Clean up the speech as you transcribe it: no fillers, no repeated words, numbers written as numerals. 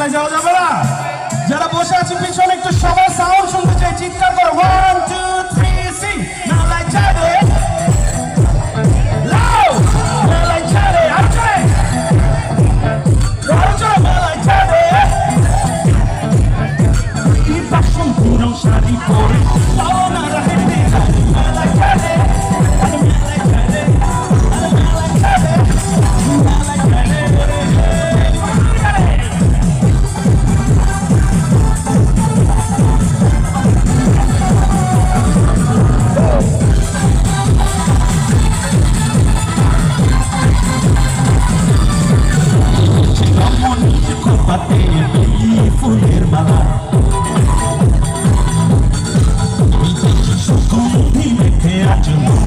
মেলায় যাওয়া যাবে না? যারা বসে আছে পিছনে একটু সবার সাউন্ড শুনতে চাই, চিৎকার করো 1 2 3 সিং মেলায় যাবে লাউ মেলায় যাবে আছে রোজা মেলায় যাবে কি বাসন পুরো শাড়ি পরে লাউনা রাখতে মেলায় যাবে ফুলের মালা